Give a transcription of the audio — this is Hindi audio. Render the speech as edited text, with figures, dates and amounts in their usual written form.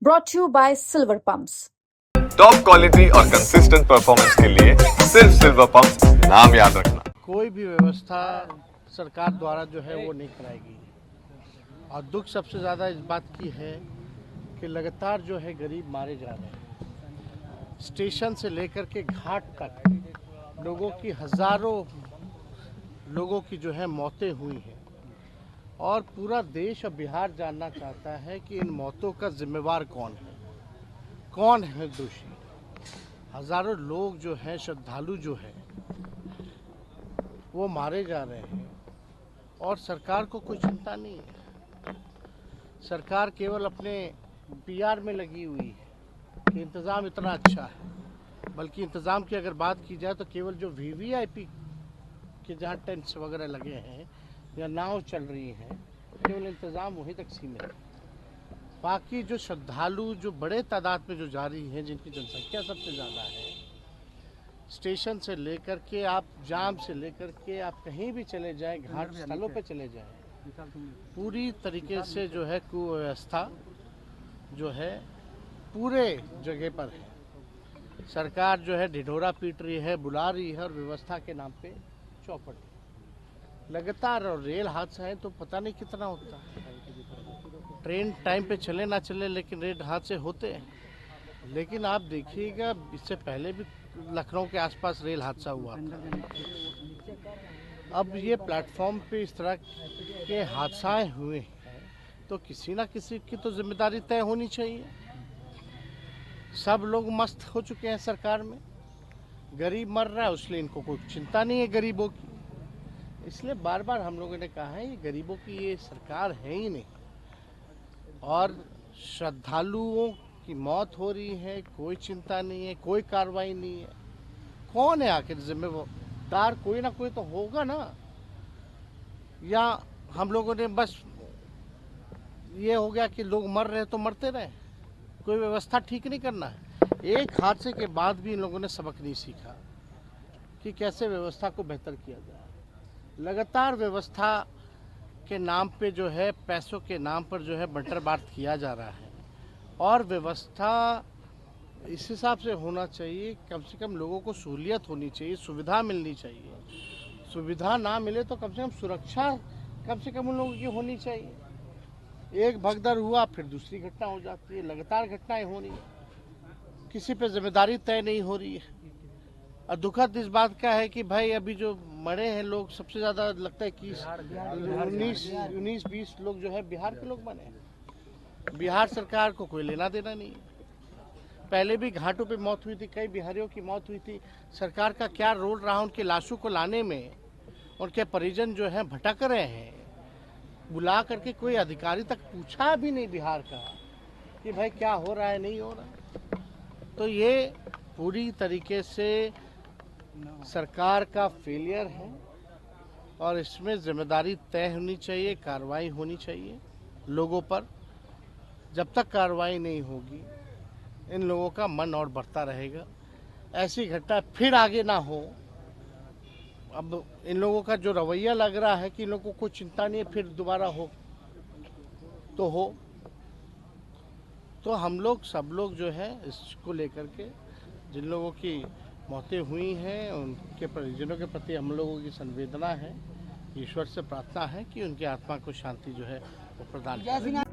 brought to you by Silver Pumps. Top quality और कंसिस्टेंट परफॉर्मेंस के लिए सिर्फ सिल्वर पंप नाम याद रखना। कोई भी व्यवस्था सरकार द्वारा जो है वो नहीं कराएगी और दुख सबसे ज़्यादा इस बात की है कि लगातार जो है गरीब मारे जा रहे हैं। स्टेशन से लेकर के घाट तक लोगों की हज़ारों लोगों की जो है मौतें हुई हैं और पूरा देश और बिहार जानना चाहता है कि इन मौतों का जिम्मेवार कौन है दोषी। हज़ारों लोग जो हैं, श्रद्धालु जो हैं, वो मारे जा रहे हैं और सरकार को कोई चिंता नहीं है। सरकार केवल अपने पीआर में लगी हुई है कि इंतज़ाम इतना अच्छा है, बल्कि इंतज़ाम की अगर बात की जाए तो केवल जो वीवीआईपी के जहाँ टेंट्स वगैरह लगे हैं या नाव चल रही हैं, केवल इंतज़ाम वहीं तक सीमित है। बाकी जो श्रद्धालु जो बड़े तादाद में जो जा रही हैं, जिनकी जनसंख्या सबसे ज़्यादा है, स्टेशन से लेकर के आप जाम से लेकर के आप कहीं भी चले जाएं, घाट स्थलों पे चले जाएं, पूरी तरीके से जो है कुव्यवस्था जो है पूरे जगह पर है। सरकार जो है ढिढोरा पीट रही है, बुला रही है और व्यवस्था के नाम पे चौपट लगातार। और रेल हादसा है तो पता नहीं कितना होता है। ट्रेन टाइम पे चले ना चले लेकिन रेल हादसे होते हैं। लेकिन आप देखिएगा, इससे पहले भी लखनऊ के आसपास रेल हादसा हुआ था। अब ये प्लेटफॉर्म पे इस तरह के हादसाएं हुए हैं तो किसी ना किसी की तो जिम्मेदारी तय होनी चाहिए। सब लोग मस्त हो चुके हैं सरकार में, गरीब मर रहा है उसलिए इनको कोई चिंता नहीं है गरीबों की। इसलिए बार बार हम लोगों ने कहा है ये गरीबों की ये सरकार है ही नहीं। और श्रद्धालुओं की मौत हो रही है, कोई चिंता नहीं है, कोई कार्रवाई नहीं है। कौन है आखिर जिम्मेदार? कोई ना कोई तो होगा ना। या हम लोगों ने बस ये हो गया कि लोग मर रहे तो मरते रहे, कोई व्यवस्था ठीक नहीं करना है। एक हादसे के बाद भी इन लोगों ने सबक नहीं सीखा कि कैसे व्यवस्था को बेहतर किया जाए। लगातार व्यवस्था के नाम पे जो है, पैसों के नाम पर जो है बंटर बांट किया जा रहा है। और व्यवस्था इस हिसाब से होना चाहिए, कम से कम लोगों को सहूलियत होनी चाहिए, सुविधा मिलनी चाहिए। सुविधा ना मिले तो कम से कम सुरक्षा कम से कम उन लोगों की होनी चाहिए। एक भगदड़ हुआ फिर दूसरी घटना हो जाती है, लगातार घटनाएं हो रही है, किसी पे जिम्मेदारी तय नहीं हो रही है। और दुखद इस बात का है कि भाई अभी जो मरे हैं लोग, सबसे ज़्यादा लगता है कि 19-20 लोग जो है बिहार के लोग बने हैं। बिहार सरकार को कोई लेना देना नहीं है। पहले भी घाटों पे मौत हुई थी, कई बिहारियों की मौत हुई थी। सरकार का क्या रोल रहा उनकी लाशों को लाने में? उनके परिजन जो हैं भटक रहे हैं। बुला करके कोई अधिकारी तक पूछा भी नहीं बिहार का कि भाई क्या हो रहा है, नहीं हो रहा। तो ये पूरी तरीके से सरकार का फेलियर है और इसमें जिम्मेदारी तय होनी चाहिए, कार्रवाई होनी चाहिए लोगों पर। जब तक कार्रवाई नहीं होगी इन लोगों का मन और बढ़ता रहेगा। ऐसी घटना फिर आगे ना हो। अब इन लोगों का जो रवैया लग रहा है कि इन लोगों को कोई चिंता नहीं है, फिर दोबारा हो तो हो। तो हम लोग सब लोग जो है इसको लेकर के, जिन लोगों की मौतें हुई हैं उनके परिजनों के प्रति हम लोगों की संवेदना है। ईश्वर से प्रार्थना है कि उनकी आत्मा को शांति जो है वो प्रदान करें।